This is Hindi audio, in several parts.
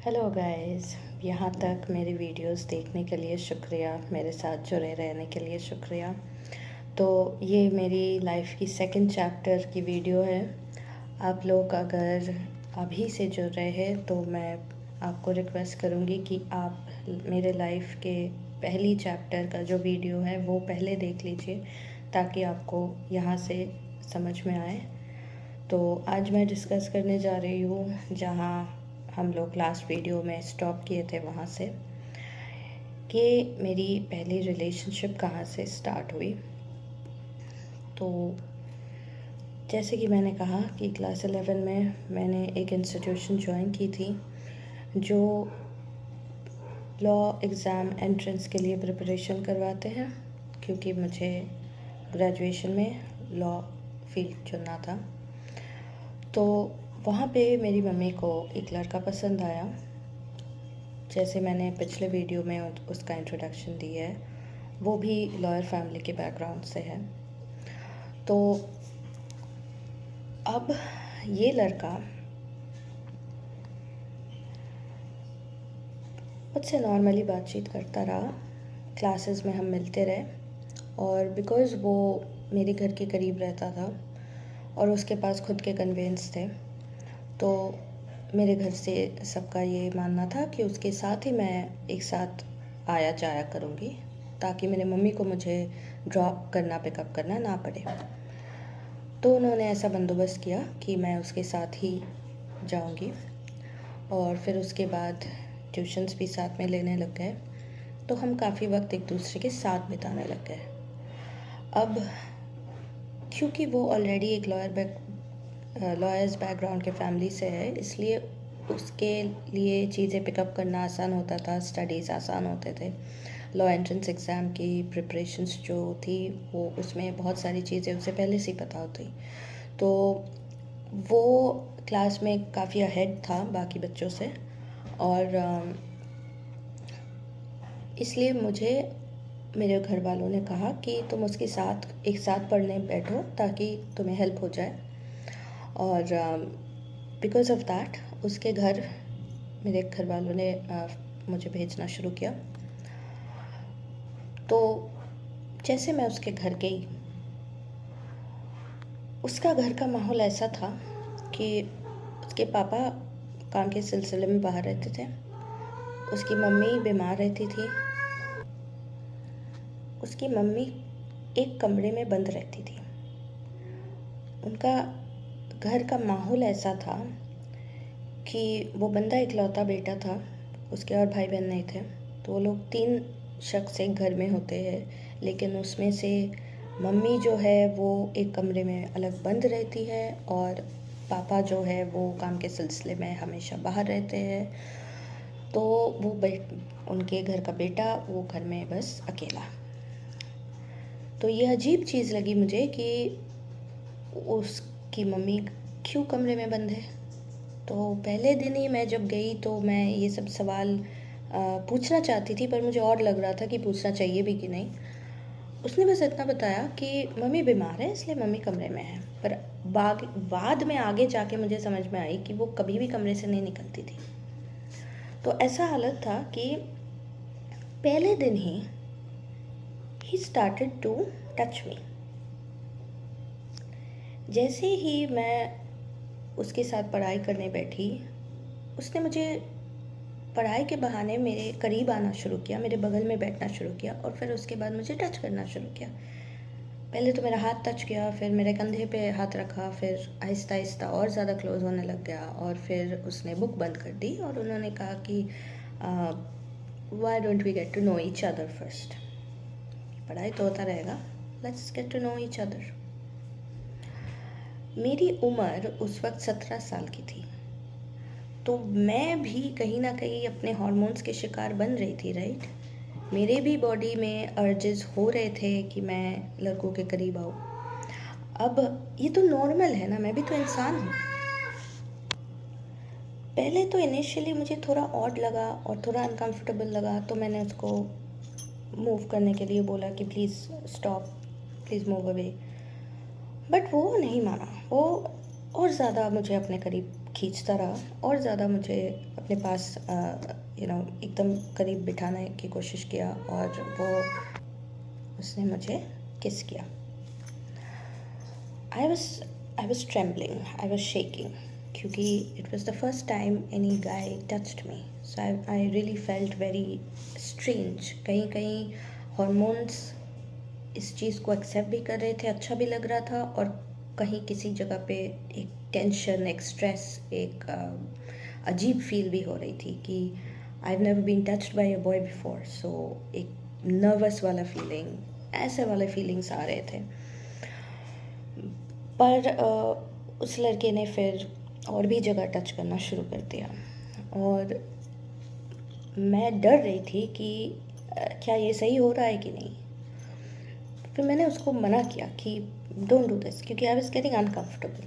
हेलो गाइस, यहाँ तक मेरी वीडियोस देखने के लिए शुक्रिया, मेरे साथ जुड़े रहने के लिए शुक्रिया। तो ये मेरी लाइफ की सेकंड चैप्टर की वीडियो है। आप लोग अगर अभी से जुड़ रहे हैं तो मैं आपको रिक्वेस्ट करूँगी कि आप मेरे लाइफ के पहली चैप्टर का जो वीडियो है वो पहले देख लीजिए, ताकि आपको यहाँ से समझ में आए। तो आज मैं डिस्कस करने जा रही हूँ जहाँ हम लोग लास्ट वीडियो में स्टॉप किए थे, वहाँ से कि मेरी पहली रिलेशनशिप कहाँ से स्टार्ट हुई। तो जैसे कि मैंने कहा कि क्लास 11 में मैंने एक इंस्टीट्यूशन ज्वाइन की थी जो लॉ एग्ज़ाम एंट्रेंस के लिए प्रिपरेशन करवाते हैं, क्योंकि मुझे ग्रेजुएशन में लॉ फील्ड चुनना था। तो वहाँ पे मेरी मम्मी को एक लड़का पसंद आया। जैसे मैंने पिछले वीडियो में उसका इंट्रोडक्शन दिया है, वो भी लॉयर फैमिली के बैकग्राउंड से है। तो अब ये लड़का मुझसे नॉर्मली बातचीत करता रहा, क्लासेस में हम मिलते रहे, और बिकॉज़ वो मेरे घर के करीब रहता था और उसके पास खुद के कन्वेंस थे, तो मेरे घर से सबका ये मानना था कि उसके साथ ही मैं एक साथ आया जाया करूँगी, ताकि मेरे मम्मी को मुझे ड्रॉप करना पिकअप करना ना पड़े। तो उन्होंने ऐसा बंदोबस्त किया कि मैं उसके साथ ही जाऊँगी, और फिर उसके बाद ट्यूशन्स भी साथ में लेने लग गए। तो हम काफ़ी वक्त एक दूसरे के साथ बिताने लग गए। अब क्योंकि वो ऑलरेडी एक लॉयर्स बैकग्राउंड के फैमिली से है, इसलिए उसके लिए चीज़ें पिकअप करना आसान होता था, स्टडीज़ आसान होते थे। लॉ एंट्रेंस एग्ज़ाम की प्रिपरेशंस जो थी वो उसमें बहुत सारी चीज़ें उसे पहले से ही पता होती। तो वो क्लास में काफ़ी अहेड था बाकी बच्चों से, और इसलिए मुझे मेरे घर वालों ने कहा कि तुम उसके साथ एक साथ पढ़ने बैठो ताकि तुम्हें हेल्प हो जाए। और बिकॉज़ ऑफ दैट उसके घर मेरे घर वालों ने मुझे भेजना शुरू किया। तो जैसे मैं उसके घर गई, उसका घर का माहौल ऐसा था कि उसके पापा काम के सिलसिले में बाहर रहते थे, उसकी मम्मी बीमार रहती थी, उसकी मम्मी एक कमरे में बंद रहती थी। उनका घर का माहौल ऐसा था कि वो बंदा इकलौता बेटा था, उसके और भाई बहन नहीं थे। तो वो लोग 3 शख्स एक घर में होते हैं, लेकिन उसमें से मम्मी जो है वो एक कमरे में अलग बंद रहती है, और पापा जो है वो काम के सिलसिले में हमेशा बाहर रहते हैं। तो वो उनके घर का बेटा वो घर में बस अकेला। तो ये अजीब चीज़ लगी मुझे कि उसकी मम्मी क्यों कमरे में बंद है। तो पहले दिन ही मैं जब गई तो मैं ये सब सवाल पूछना चाहती थी, पर मुझे और लग रहा था कि पूछना चाहिए भी कि नहीं। उसने बस इतना बताया कि मम्मी बीमार है इसलिए मम्मी कमरे में है, पर बाद में आगे जाके मुझे समझ में आई कि वो कभी भी कमरे से नहीं निकलती थी। तो ऐसा हालत था कि पहले दिन ही स्टार्टेड टू टच मी। जैसे ही मैं उसके साथ पढ़ाई करने बैठी, उसने मुझे पढ़ाई के बहाने मेरे करीब आना शुरू किया, मेरे बगल में बैठना शुरू किया, और फिर उसके बाद मुझे टच करना शुरू किया। पहले तो मेरा हाथ टच किया, फिर मेरे कंधे पे हाथ रखा, फिर आहिस्ता आहिस्ता और ज़्यादा क्लोज होने लग गया, और फिर उसने बुक बंद कर दी और उन्होंने कहा कि why don't we get to know each other first. पढ़ाई तो होता रहेगा, let's get to know each other. मेरी उम्र उस वक्त 17 साल की थी, तो मैं भी कहीं ना कहीं अपने हार्मोन्स के शिकार बन रही थी, राइट। मेरे भी बॉडी में अर्जेस हो रहे थे कि मैं लड़कों के करीब आऊँ। अब ये तो नॉर्मल है ना, मैं भी तो इंसान हूँ। पहले तो इनिशियली मुझे थोड़ा ऑड लगा और थोड़ा अनकंफर्टेबल लगा, तो मैंने उसको मूव करने के लिए बोला कि please stop, please move away. But वो नहीं माना, वो और ज़्यादा मुझे अपने करीब खींचता रहा और ज़्यादा मुझे अपने पास एकदम करीब बिठाने की कोशिश किया और उसने मुझे किस किया। I was trembling, I was shaking क्योंकि it was the first time any guy touched me, so I really felt very strange। कहीं हॉर्मोन्स इस चीज़ को एक्सेप्ट भी कर रहे थे, अच्छा भी लग रहा था, और कहीं किसी जगह पे एक टेंशन, एक स्ट्रेस, एक अजीब फील भी हो रही थी कि I've never been touched by a boy before, so एक नर्वस वाला फीलिंग, ऐसे वाले फीलिंग्स आ रहे थे। पर उस लड़के ने फिर और भी जगह टच करना शुरू कर दिया और मैं डर रही थी कि क्या ये सही हो रहा है कि नहीं। फिर मैंने उसको मना किया कि डोंट डू दिस, क्योंकि आई वाज गेटिंग अनकम्फर्टेबल।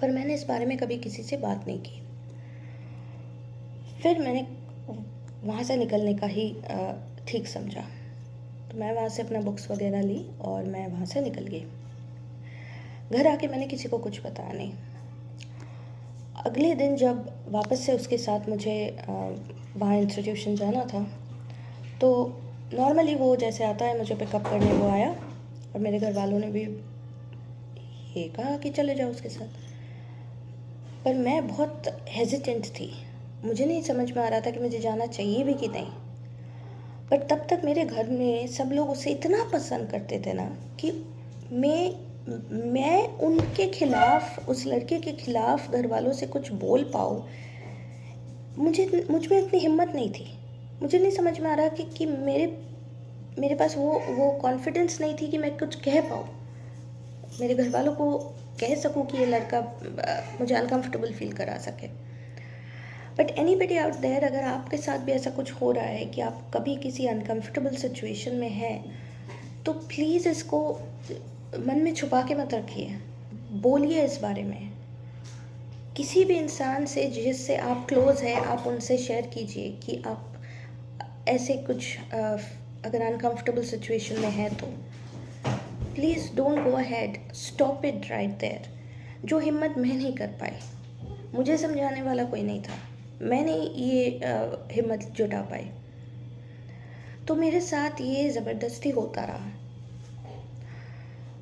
पर मैंने इस बारे में कभी किसी से बात नहीं की। फिर मैंने वहाँ से निकलने का ही ठीक समझा, तो मैं वहाँ से अपना बुक्स वगैरह ली और मैं वहाँ से निकल गई। घर आके मैंने किसी को कुछ बताया नहीं। अगले दिन जब वापस से उसके साथ मुझे वहाँ इंस्टीट्यूशन जाना था, तो नॉर्मली वो जैसे आता है मुझे पिकअप करने, वो आया और मेरे घर वालों ने भी ये कहा कि चले जाओ उसके साथ। पर मैं बहुत हेजिटेंट थी, मुझे नहीं समझ में आ रहा था कि मुझे जाना चाहिए भी कि नहीं। पर तब तक मेरे घर में सब लोग उसे इतना पसंद करते थे ना कि मैं उनके खिलाफ, उस लड़के के खिलाफ घर वालों से कुछ बोल पाऊँ, मुझ में इतनी हिम्मत नहीं थी। मुझे नहीं समझ में आ रहा कि मेरे पास वो कॉन्फिडेंस नहीं थी कि मैं कुछ कह पाऊँ, मेरे घर वालों को कह सकूँ कि ये लड़का मुझे अनकंफर्टेबल फील करा सके। बट एनीबडी आउट देयर, अगर आपके साथ भी ऐसा कुछ हो रहा है कि आप कभी किसी अनकंफर्टेबल सिचुएशन में हैं, तो प्लीज़ इसको मन में छुपा के मत रखिए, बोलिए इस बारे में। किसी भी इंसान से जिससे आप क्लोज़ हैं, आप उनसे शेयर कीजिए कि आप ऐसे कुछ अगर अनकंफर्टेबल सिचुएशन में है तो please don't go ahead, stop it right there. जो हिम्मत मैं नहीं कर पाई, मुझे समझाने वाला कोई नहीं था, मैंने ये हिम्मत जुटा पाई, तो मेरे साथ ये ज़बरदस्ती होता रहा।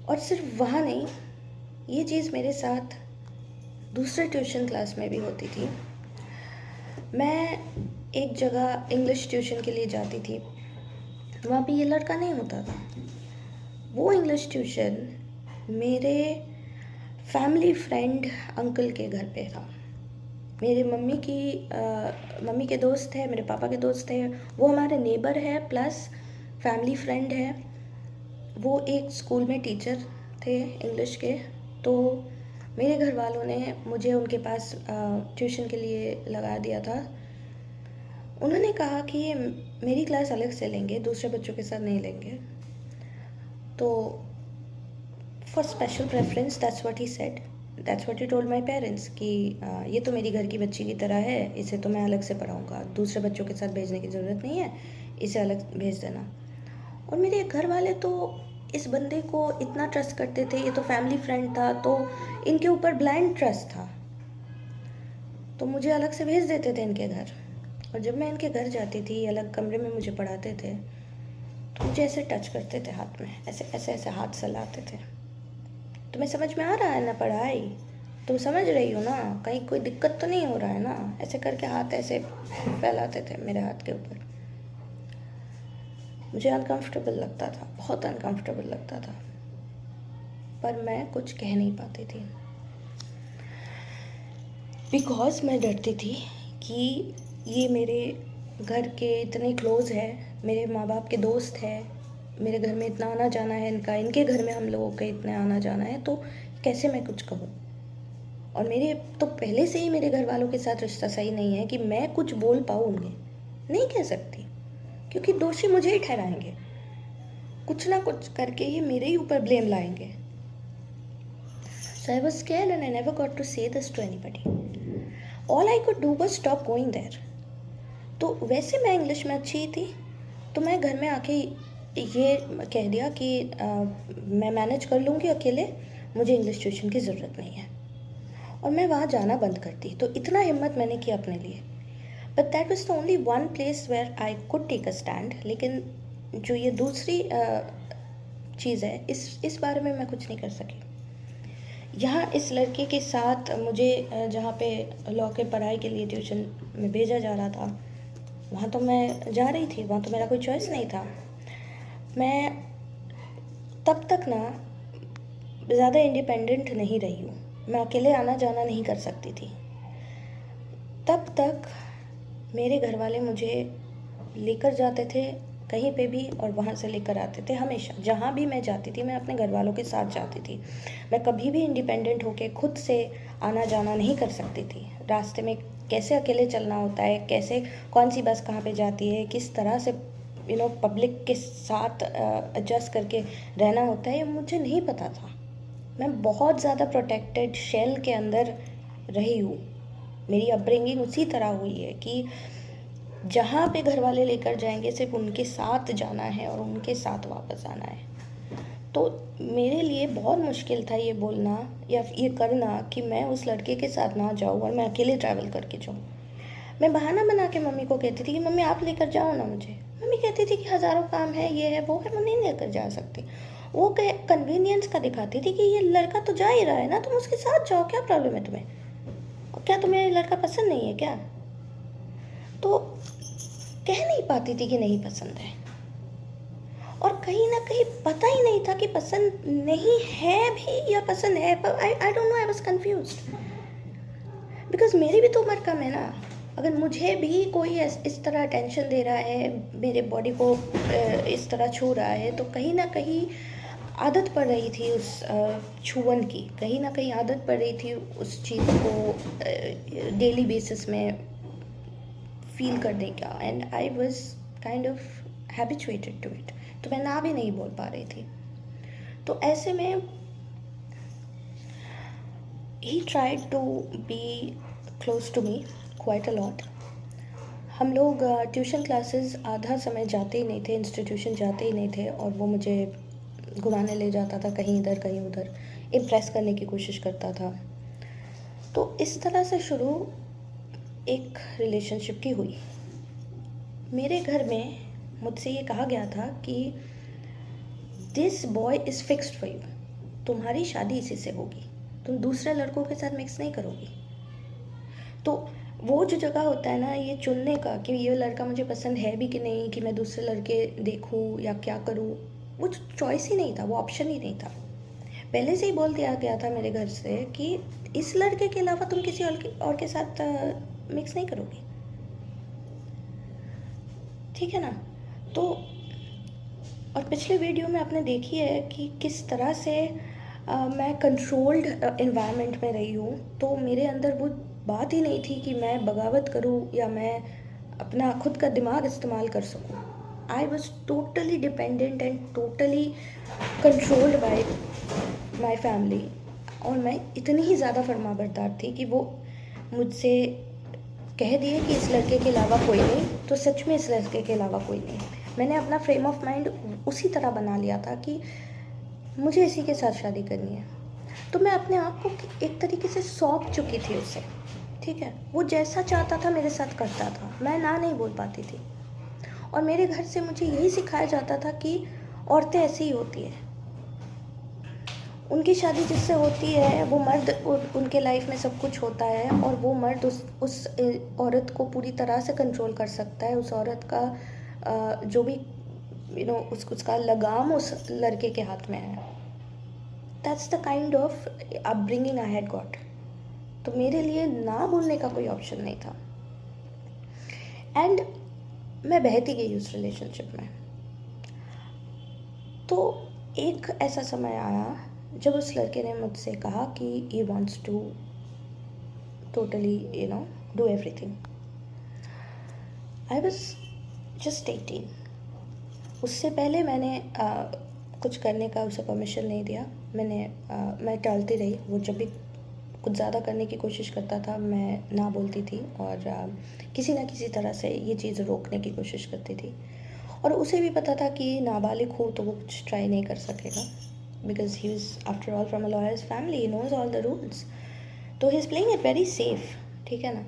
और सिर्फ वहाँ नहीं, ये चीज़ मेरे साथ दूसरे ट्यूशन क्लास में भी होती थी। मैं एक जगह इंग्लिश ट्यूशन के लिए जाती थी, वहाँ पे ये लड़का नहीं होता था। वो इंग्लिश ट्यूशन मेरे फैमिली फ्रेंड अंकल के घर पे था। मेरे मम्मी के दोस्त है, मेरे पापा के दोस्त है, वो हमारे नेबर है प्लस फैमिली फ्रेंड है। वो एक स्कूल में टीचर थे इंग्लिश के, तो मेरे घर वालों ने मुझे उनके पास ट्यूशन के लिए लगा दिया था। उन्होंने कहा कि ये मेरी क्लास अलग से लेंगे, दूसरे बच्चों के साथ नहीं लेंगे, तो for special preference, that's what he said, that's what he told my parents कि ये तो मेरी घर की बच्ची की तरह है, इसे तो मैं अलग से पढ़ाऊँगा, दूसरे बच्चों के साथ भेजने की ज़रूरत नहीं है, इसे अलग भेज देना। और मेरे घर वाले तो इस बंदे को इतना ट्रस्ट करते थे, ये तो फैमिली फ्रेंड था, तो इनके ऊपर ब्लाइंड ट्रस्ट था, तो मुझे अलग से भेज देते थे इनके घर। और जब मैं इनके घर जाती थी, अलग कमरे में मुझे पढ़ाते थे, तो मुझे ऐसे टच करते थे हाथ में, ऐसे ऐसे ऐसे हाथ चलाते थे। तुम्हें समझ में आ रहा है ना पढ़ाई, तुम समझ रही हो ना, कहीं कोई दिक्कत तो नहीं हो रहा है ना, ऐसे करके हाथ ऐसे फैलाते थे मेरे हाथ के ऊपर। मुझे अनकंफर्टेबल लगता था, बहुत अनकंफर्टेबल लगता था, पर मैं कुछ कह नहीं पाती थी, बिकॉज मैं डरती थी कि ये मेरे घर के इतने क्लोज़ है, मेरे माँ बाप के दोस्त है, मेरे घर में इतना आना जाना है इनका, इनके घर में हम लोगों का इतना आना जाना है, तो कैसे मैं कुछ कहूँ। और मेरे तो पहले से ही मेरे घर वालों के साथ रिश्ता सही नहीं है कि मैं कुछ बोल पाऊँ उन्हें, नहीं कह सकती, क्योंकि दोषी मुझे ही ठहराएंगे, कुछ ना कुछ करके ये मेरे ही ऊपर ब्लेम लाएंगे। So I was scared and I never got to say this to anybody. All I could do was stop going there. तो वैसे मैं इंग्लिश में अच्छी थी, तो मैं घर में आके ये कह दिया कि मैं मैनेज कर लूँगी अकेले, मुझे इंग्लिश ट्यूशन की ज़रूरत नहीं है। और मैं वहाँ जाना बंद करती। तो इतना हिम्मत मैंने किया अपने लिए, but that was the only one place where I could take a stand. लेकिन जो ये दूसरी चीज़ है, इस बारे में मैं कुछ नहीं कर सकी। यहाँ इस लड़के के साथ मुझे जहाँ पे लॉ के पढ़ाई के लिए ट्यूशन में भेजा जा रहा था, वहाँ तो मैं जा रही थी, वहाँ तो मेरा कोई चॉइस नहीं था। मैं तब तक ना ज़्यादा इंडिपेंडेंट नहीं रही हूँ, मैं अकेले आना जाना नहीं कर सकती थी। तब तक मेरे घर वाले मुझे लेकर जाते थे कहीं पे भी, और वहाँ से लेकर आते थे। हमेशा जहाँ भी मैं जाती थी, मैं अपने घर वालों के साथ जाती थी। मैं कभी भी इंडिपेंडेंट होके खुद से आना जाना नहीं कर सकती थी। रास्ते में कैसे अकेले चलना होता है, कैसे कौन सी बस कहाँ पे जाती है, किस तरह से पब्लिक के साथ एडजस्ट करके रहना होता है, ये मुझे नहीं पता था। मैं बहुत ज़्यादा प्रोटेक्टेड शेल के अंदर रही हूँ। मेरी अपब्रिंगिंग उसी तरह हुई है कि जहाँ पे घर वाले लेकर जाएंगे सिर्फ उनके साथ जाना है और उनके साथ वापस आना है। तो मेरे लिए बहुत मुश्किल था ये बोलना या ये करना कि मैं उस लड़के के साथ ना जाऊँ और मैं अकेले ट्रैवल करके जाऊँ। मैं बहाना बना के मम्मी को कहती थी कि मम्मी आप लेकर जाओ ना मुझे। मम्मी कहती थी कि हज़ारों काम है, ये है वो है, मैं नहीं लेकर जा सकती। वो कन्वीनियंस का दिखाती थी कि ये लड़का तो जा ही रहा है ना, तुम उसके साथ जाओ, क्या प्रॉब्लम है तुम्हें, और क्या तुम्हें लड़का पसंद नहीं है क्या। तो कह नहीं पाती थी कि नहीं पसंद है, और कहीं ना कहीं पता ही नहीं था कि पसंद नहीं है भी या पसंद है। I don't know, I was confused, because मेरी भी तो उम्र कम है ना। अगर मुझे भी कोई इस तरह अटेंशन दे रहा है, मेरे बॉडी को इस तरह छू रहा है, तो कहीं ना कहीं आदत पड़ रही थी उस छुअन की, कहीं ना कहीं आदत पड़ रही थी उस चीज़ को डेली बेसिस में फील करने का, and I was kind of habituated to it. तो मैं ना भी नहीं बोल पा रही थी। तो ऐसे में ही tried to be close to me quite a lot. हम लोग ट्यूशन क्लासेस आधा समय जाते ही नहीं थे, इंस्टीट्यूशन जाते ही नहीं थे, और वो मुझे घुमाने ले जाता था कहीं इधर कहीं उधर, इम्प्रेस करने की कोशिश करता था। तो इस तरह से शुरू एक रिलेशनशिप की हुई। मेरे घर में मुझसे ये कहा गया था कि this boy is fixed for you, तुम्हारी शादी इसी से होगी, तुम दूसरे लड़कों के साथ मिक्स नहीं करोगी। तो वो जो जगह होता है ना ये चुनने का कि ये लड़का मुझे पसंद है भी कि नहीं, कि मैं दूसरे लड़के देखूँ या क्या करूँ, वो चॉइस ही नहीं था, वो ऑप्शन ही नहीं था। पहले से ही बोल दिया गया था मेरे घर से कि इस लड़के के अलावा तुम किसी और के साथ मिक्स नहीं करोगी, ठीक है ना। तो और पिछले वीडियो में आपने देखी है कि किस तरह से मैं कंट्रोल्ड एनवायरनमेंट में रही हूँ। तो मेरे अंदर वो बात ही नहीं थी कि मैं बगावत करूँ या मैं अपना खुद का दिमाग इस्तेमाल कर सकूँ। आई was totally dependent and totally controlled by my family, और मैं इतनी ही ज़्यादा फरमाबरदार थी कि वो मुझसे कह दिए कि इस लड़के के अलावा कोई नहीं, तो सच में इस लड़के के अलावा कोई नहीं। मैंने अपना फ्रेम ऑफ माइंड उसी तरह बना लिया था कि मुझे इसी के साथ शादी करनी है। तो मैं अपने आप को एक तरीके से सौंप चुकी थी उससे, ठीक है। वो जैसा चाहता था मेरे साथ करता था, मैं ना नहीं बोल पाती थी। और मेरे घर से मुझे यही सिखाया जाता था कि औरतें ऐसी ही होती है, उनकी शादी जिससे होती है वो मर्द, उनके लाइफ में सब कुछ होता है, और वो मर्द उस औरत को पूरी तरह से कंट्रोल कर सकता है। उस औरत का जो भी उसका लगाम उस लड़के के हाथ में है। That's the kind of upbringing I had got. तो मेरे लिए ना बोलने का कोई ऑप्शन नहीं था, एंड मैं बहती गई उस रिलेशनशिप में। तो एक ऐसा समय आया जब उस लड़के ने मुझसे कहा कि he wants to totally do everything. I was just 18. उससे पहले मैंने कुछ करने का उसे परमिशन नहीं दिया। मैं टालती रही। वो जब भी कुछ ज़्यादा करने की कोशिश करता था मैं ना बोलती थी, और किसी ना किसी तरह से ये चीज़ रोकने की कोशिश करती थी। और उसे भी पता था कि नाबालिग हो तो वो कुछ ट्राई नहीं कर सकेगा, because he was after all from a lawyer's family, he knows all the rules. तो he is playing it very safe, ठीक है ना।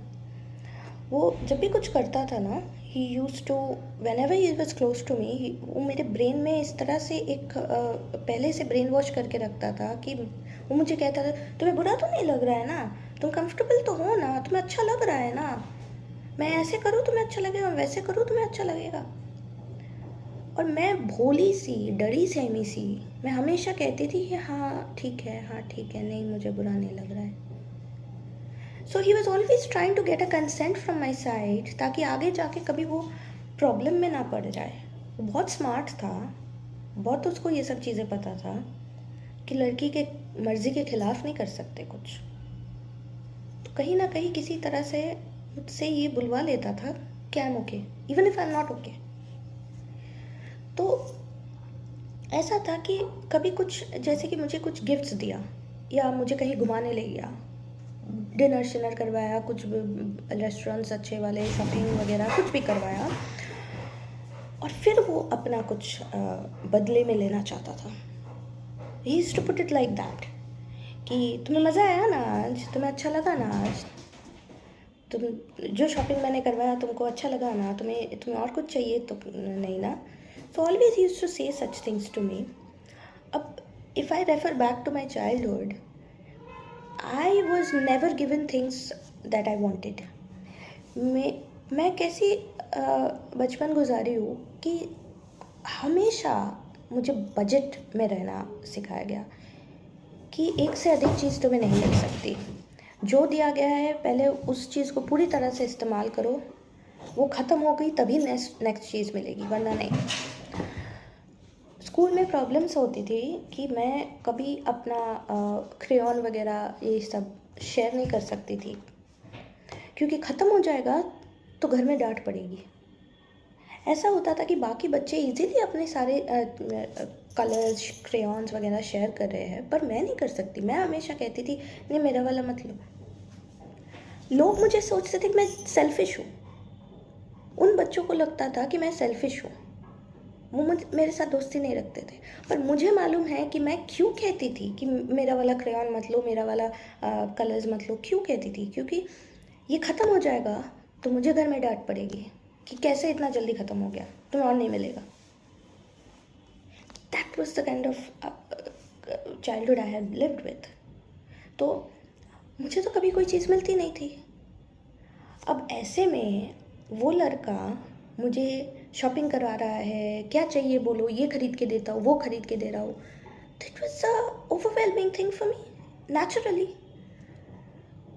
वो जब भी कुछ करता था ना, he used to, whenever he was close to me, वो मेरे ब्रेन में इस तरह से एक पहले से ब्रेन वॉश करके रखता था कि वो मुझे कहता था, तुम्हें बुरा तो नहीं लग रहा है ना, तुम कंफर्टेबल तो हो ना, तुम्हें अच्छा लग रहा है ना, मैं ऐसे करूँ तुम्हें अच्छा लगेगा, वैसे करूँ तुम्हें अच्छा लगेगा। और मैं भोली सी, डरी सहमी सी, मैं हमेशा कहती थी कि हाँ ठीक है, हाँ ठीक है, नहीं मुझे बुरा नहीं लग रहा है। So he was always trying to get a consent from my side, ताकि आगे जाके कभी वो प्रॉब्लम में ना पड़ जाए। वो बहुत स्मार्ट था, बहुत उसको ये सब चीज़ें पता था कि लड़की के मर्ज़ी के ख़िलाफ़ नहीं कर सकते कुछ। तो कहीं ना कहीं किसी तरह से मुझसे ये बुलवा लेता था कि I am okay even if I am not okay. तो ऐसा था कि कभी कुछ, जैसे कि मुझे कुछ गिफ्ट्स दिया या मुझे कहीं घुमाने ले गया, डिनर शिनर करवाया, कुछ रेस्टोरेंट्स अच्छे वाले, शॉपिंग वगैरह कुछ भी करवाया, और फिर वो अपना कुछ बदले में लेना चाहता था। He used to put it like that कि तुम्हें मज़ा आया ना आज, तुम्हें अच्छा लगा ना आज, तुम जो शॉपिंग मैंने करवाया तुमको अच्छा लगा ना, तुम्हें और कुछ चाहिए तो नहीं ना। सो ऑलवेज यूज्ड टू से सच थिंग्स टू मी। अब if I refer back to my childhood, I was never given things that I wanted. मैं कैसी बचपन गुजारी हूँ कि हमेशा मुझे बजट में रहना सिखाया गया कि एक से अधिक चीज़ तुम्हें नहीं मिल सकती। जो दिया गया है पहले उस चीज़ को पूरी तरह से इस्तेमाल करो, वो ख़त्म हो गई तभी नेक्स्ट चीज़ मिलेगी, वरना नहीं। स्कूल में प्रॉब्लम्स होती थी कि मैं कभी अपना क्रेयॉन वगैरह ये सब शेयर नहीं कर सकती थी, क्योंकि ख़त्म हो जाएगा तो घर में डांट पड़ेगी। ऐसा होता था कि बाकी बच्चे इजीली अपने सारे कलर्स, क्रेयॉन्स वगैरह शेयर कर रहे हैं, पर मैं नहीं कर सकती। मैं हमेशा कहती थी नहीं मेरा वाला मत लो। लोग मुझे सोचते थे कि मैं सेल्फिश हूँ। उन बच्चों को लगता था कि मैं सेल्फिश हूँ, वो मेरे साथ दोस्ती नहीं रखते थे। पर मुझे मालूम है कि मैं क्यों कहती थी कि मेरा वाला क्रेयॉन मत लो, मेरा वाला कलर्स मत लो। क्यों कहती थी? क्योंकि ये ख़त्म हो जाएगा तो मुझे घर में डांट पड़ेगी कि कैसे इतना जल्दी ख़त्म हो गया, तुम्हें और नहीं मिलेगा। That was the kind of childhood I had lived with. तो मुझे तो कभी कोई चीज़ मिलती नहीं थी। अब ऐसे में वो लड़का मुझे शॉपिंग करवा रहा है, क्या चाहिए बोलो, ये खरीद के देता हूँ, वो खरीद के दे रहा हूँ। That was a overwhelming thing for me naturally.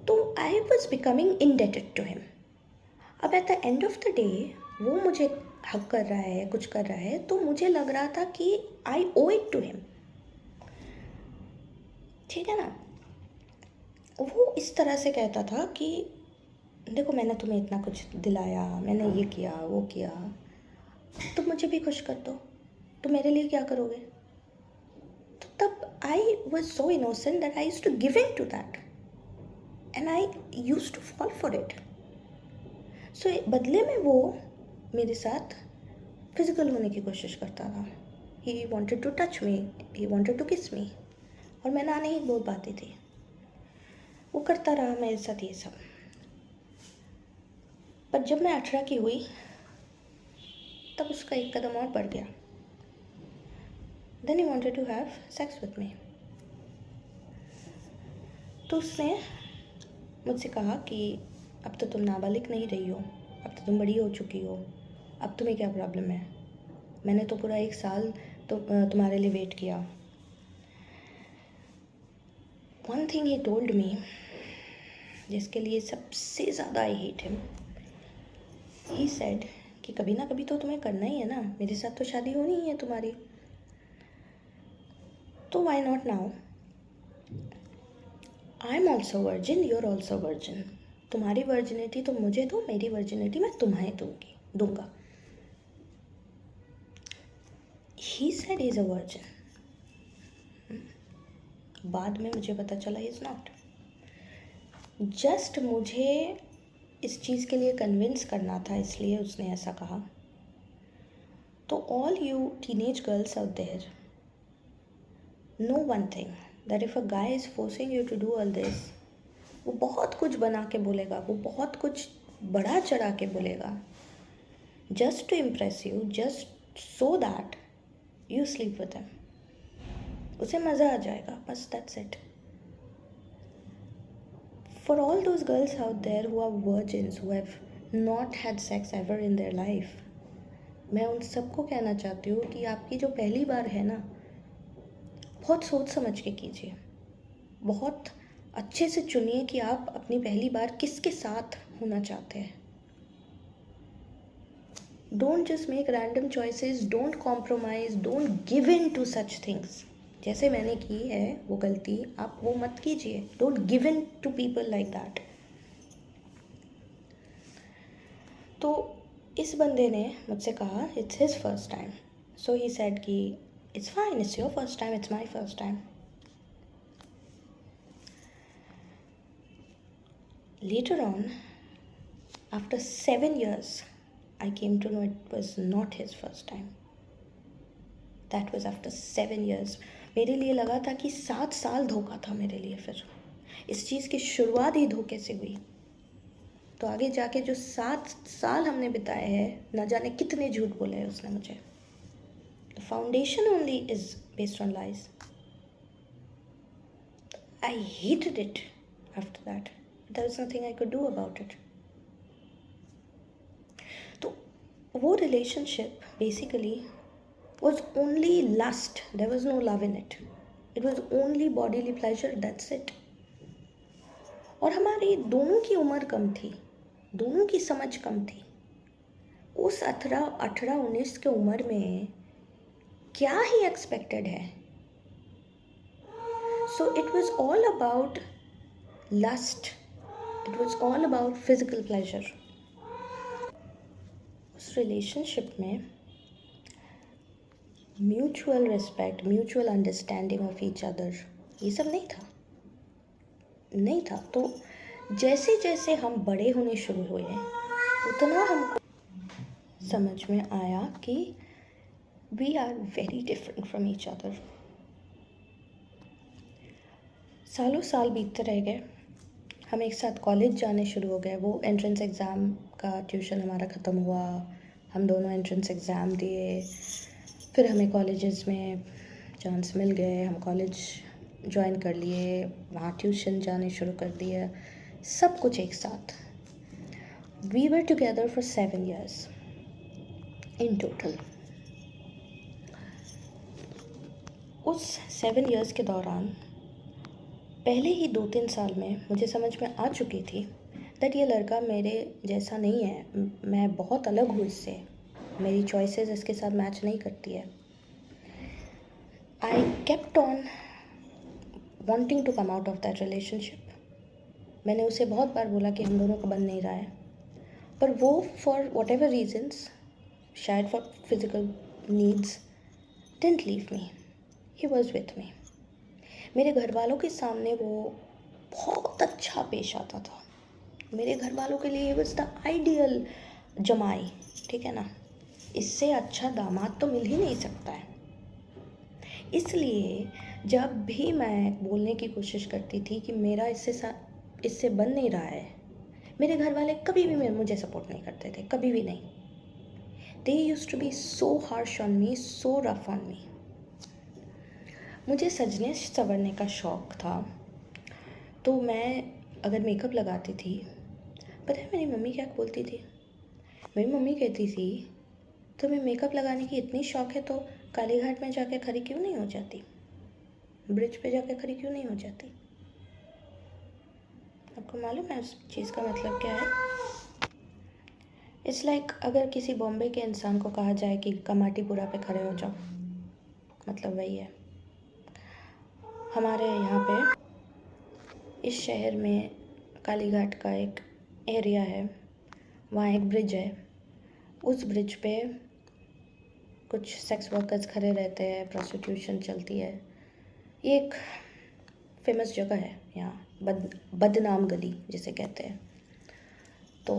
तो I was becoming indebted to him. अब at the end of the day वो मुझे हक कर रहा है, कुछ कर रहा है, तो मुझे लग रहा था कि आई ओ इट टू हिम, ठीक है ना। वो इस तरह से कहता था कि देखो मैंने तुम्हें इतना कुछ दिलाया, मैंने ये किया वो किया, तुम मुझे भी खुश कर दो, तो मेरे लिए क्या करोगे। तो तब I was so innocent that I used to give in to that and I used to fall for it. So बदले में वो मेरे साथ फिजिकल होने की कोशिश करता था। He wanted to touch me, he wanted to kiss me, और मैं ना नहीं बोल पाती थी। वो करता रहा मेरे साथ ये सब। पर जब मैं 18 की हुई तब उसका एक कदम और बढ़ गया। Then he wanted to have sex with me. तो उसने मुझसे कहा कि अब तो तुम नाबालिग नहीं रही हो, अब तो तुम बड़ी हो चुकी हो, अब तुम्हें क्या प्रॉब्लम है, मैंने तो पूरा 1 साल तो तुम्हारे लिए वेट किया। One thing he told me, जिसके लिए सबसे ज़्यादा I hate him, he said कि कभी ना कभी तो तुम्हें करना ही है ना, मेरे साथ तो शादी होनी ही है तुम्हारी, तो why not now. I am also virgin, you are also virgin. तुम्हारी वर्जिनिटी तुम मुझे दो, मेरी वर्जिनिटी मैं तुम्हें दूंगा। He said he is a virgin. बाद में मुझे पता चला ही इज़ नॉट। जस्ट मुझे इस चीज़ के लिए कन्विंस करना था, इसलिए उसने ऐसा कहा। तो all you teenage girls out there, know one thing, that if a guy is forcing you to do all this, वो बहुत कुछ बना के बोलेगा, वो बहुत कुछ बढ़ा चढ़ा के बोलेगा, just to impress you, just so that you sleep with him. उसे मज़ा आ जाएगा, बस that's it. For all those girls out there who are virgins, who have not had sex ever in their life, मैं उन सबको कहना चाहती हूँ कि आपकी जो पहली बार है ना, बहुत सोच समझ के कीजिए, बहुत अच्छे से चुनिए कि आप अपनी पहली बार किसके साथ होना चाहते हैं। Don't just make random choices, don't compromise, don't give in to such things. जैसे मैंने की है वो गलती, आप वो मत कीजिए। Don't give in to people like that. तो इस बंदे ने मुझसे कहा it's his first time, so he said कि it's fine, it's your first time, it's my first time. Later on, after 7 years, I came to know it was not his first time. That was after 7 years. मेरे लिए लगा था कि 7 साल धोखा था मेरे लिए। फिर इस चीज़ की शुरुआत ही धोखे से हुई। तो आगे जाके जो 7 साल हमने बिताए हैं, न जाने कितने झूठ बोले हैं उसने मुझे। The foundation only is based on lies. I hated it after that. There was nothing I could do about it. तो वो relationship basically was only lust. There was no love in it. It was only bodily pleasure. That's it. और हमारी दोनों की उम्र कम थी, दोनों की समझ कम थी। उस 18-19 के उम्र में क्या ही एक्सपेक्टेड है। So it was all about lust. It was all about physical pleasure. उस रिलेशनशिप में mutual respect, mutual understanding of each other, ये सब नहीं था। तो जैसे जैसे हम बड़े होने शुरू हुए उतना हमको समझ में आया कि we are very different from each other. सालों साल बीतते रह गए, हम एक साथ कॉलेज जाने शुरू हो गए। वो एंट्रेंस एग्ज़ाम का ट्यूशन हमारा ख़त्म हुआ, हम दोनों एंट्रेंस एग्ज़ाम दिए, फिर हमें कॉलेजेस में चांस मिल गए, हम कॉलेज ज्वाइन कर लिए, वहाँ ट्यूशन जाने शुरू कर दिए, सब कुछ एक साथ। We were together for 7 years in total. उस 7 years के दौरान पहले ही 2-3 साल में मुझे समझ में आ चुकी थी दैट ये लड़का मेरे जैसा नहीं है, मैं बहुत अलग हूँ इससे, मेरी चॉइसेस इसके साथ मैच नहीं करती है। I kept on wanting to come out of that relationship. मैंने उसे बहुत बार बोला कि हम दोनों का बन नहीं रहा है, पर वो फॉर वॉट एवर रीजन्स, शायद for physical needs, didn't leave me, he was with me. मेरे घर वालों के सामने वो बहुत अच्छा पेश आता था। मेरे घर वालों के लिए वॉज द आइडियल जमाई, ठीक है ना, इससे अच्छा दामाद तो मिल ही नहीं सकता है। इसलिए जब भी मैं बोलने की कोशिश करती थी कि मेरा इससे बन नहीं रहा है, मेरे घर वाले कभी भी मुझे सपोर्ट नहीं करते थे, कभी भी नहीं। They used to be so harsh on me, so rough on me. मुझे सजने संवरने का शौक़ था, तो मैं अगर मेकअप लगाती थी, पता है मेरी मम्मी क्या बोलती थी? मेरी मम्मी कहती थी तुम्हें मेकअप लगाने की इतनी शौक़ है तो काली घाट में जाके खड़ी क्यों नहीं हो जाती, ब्रिज पे जाके खड़ी क्यों नहीं हो जाती? आपको मालूम है उस चीज़ का मतलब क्या है? इट्स लाइक अगर किसी बॉम्बे के इंसान को कहा जाए कि कमाटीपुरा पे खड़े हो जाओ, मतलब वही है। हमारे यहाँ पे इस शहर में काली घाट का एक एरिया है, वहाँ एक ब्रिज है, उस ब्रिज पे कुछ सेक्स वर्कर्स खड़े रहते हैं, प्रोस्टिट्यूशन चलती है। ये एक फेमस जगह है यहाँ, बदनाम गली जिसे कहते हैं। तो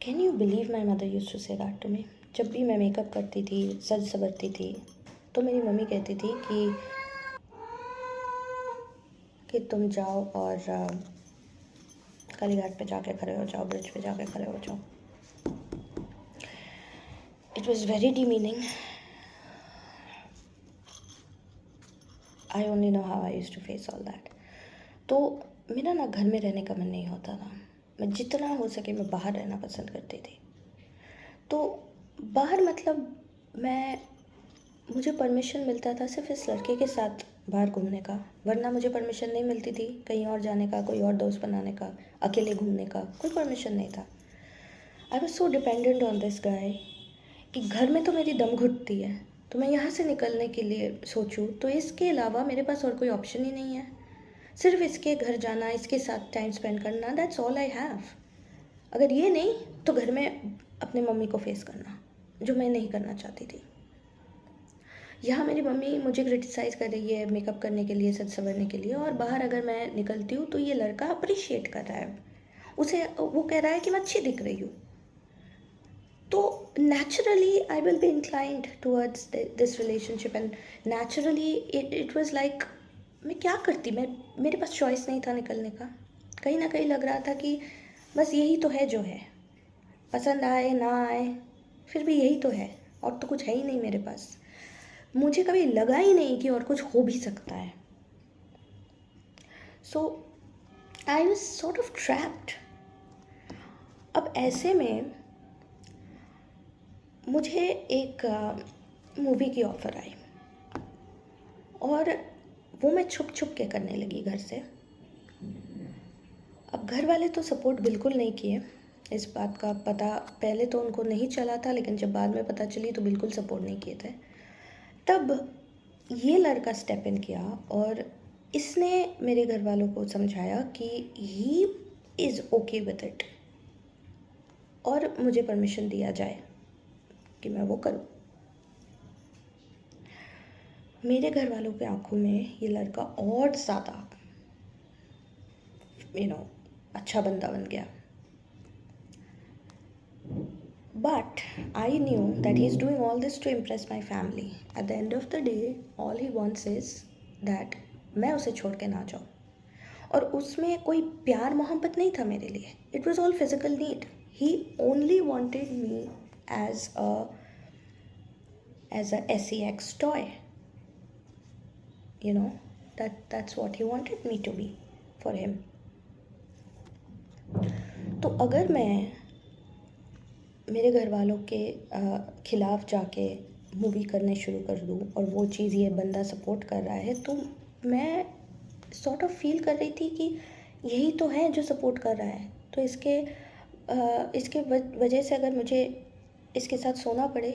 can you believe my mother used to say that to me. जब भी मैं मेकअप करती थी, सज संवरती थी, तो मेरी मम्मी कहती थी कि कि तुम जाओ और कालीघाट पे जाके खड़े हो जाओ, ब्रिज पे जाके खड़े हो जाओ। It was very demeaning. I only know how I used to face all that. तो मेरा ना घर में रहने का मन नहीं होता था। मैं जितना हो सके मैं बाहर रहना पसंद करती थी। तो बाहर मतलब मुझे परमिशन मिलता था सिर्फ इस लड़के के साथ बाहर घूमने का, वरना मुझे परमिशन नहीं मिलती थी कहीं और जाने का, कोई और दोस्त बनाने का, अकेले घूमने का कोई परमिशन नहीं था। आई was so dependent on this guy कि घर में तो मेरी दम घुटती है, तो मैं यहाँ से निकलने के लिए सोचूं तो इसके अलावा मेरे पास और कोई ऑप्शन ही नहीं है। सिर्फ इसके घर जाना, इसके साथ टाइम स्पेंड करना, दैट्स ऑल आई हैव। अगर ये नहीं तो घर में अपने मम्मी को फेस करना, जो मैं नहीं करना चाहती थी। यहाँ मेरी मम्मी मुझे क्रिटिसाइज़ कर रही है मेकअप करने के लिए, सज संवरने के लिए, और बाहर अगर मैं निकलती हूँ तो ये लड़का अप्रिशिएट कर रहा है उसे, वो कह रहा है कि मैं अच्छी दिख रही हूँ। तो naturally I will be inclined towards this relationship, and naturally it was like मैं क्या करती, मेरे पास चॉइस नहीं था निकलने का। कहीं ना कहीं लग रहा था कि बस यही तो है जो है, पसंद आए ना आए फिर भी यही तो है, और तो कुछ है ही नहीं मेरे पास। मुझे कभी लगा ही नहीं कि और कुछ हो भी सकता है। So I was sort of trapped. अब ऐसे में मुझे एक मूवी की ऑफ़र आई और वो मैं छुप छुप के करने लगी घर से। अब घर वाले तो सपोर्ट बिल्कुल नहीं किए, इस बात का पता पहले तो उनको नहीं चला था, लेकिन जब बाद में पता चली तो बिल्कुल सपोर्ट नहीं किए थे। तब ये लड़का स्टेप इन किया और इसने मेरे घर वालों को समझाया कि he is okay with it, और मुझे परमिशन दिया जाए कि मैं वो करूँ। मेरे घर वालों के आंखों में ये लड़का और ज़्यादा अच्छा बंदा बन गया। But I knew that he's doing all this to impress my family. At the end of the day, all he wants is that मैं उसे छोड़ के ना जाऊँ। और उसमें कोई प्यार मोहब्बत नहीं था मेरे लिए। It was all physical need. He only wanted me as a sex toy. That's what he wanted me to be for him. तो अगर मैं मेरे घर वालों के ख़िलाफ़ जाके मूवी करने शुरू कर दूँ और वो चीज़ ये बंदा सपोर्ट कर रहा है, तो मैं सॉर्ट ऑफ फील कर रही थी कि यही तो है जो सपोर्ट कर रहा है, तो इसके वजह से अगर मुझे इसके साथ सोना पड़े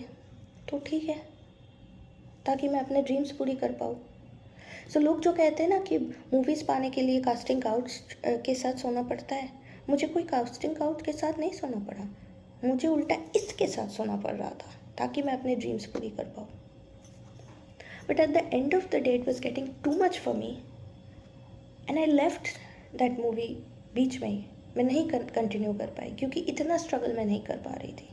तो ठीक है, ताकि मैं अपने ड्रीम्स पूरी कर पाऊँ। सो लोग जो कहते हैं ना कि मूवीज़ पाने के लिए कास्टिंग काउट्स के साथ सोना पड़ता है, मुझे कोई कास्टिंग काउट के साथ नहीं सोना पड़ा, मुझे उल्टा इसके साथ सोना पड़ रहा था ताकि मैं अपने ड्रीम्स पूरी कर पाऊँ। But at the end of the day it was getting too much for me and I left that movie बीच में ही। मैं नहीं कंटिन्यू कर पाई क्योंकि इतना स्ट्रगल मैं नहीं कर पा रही थी।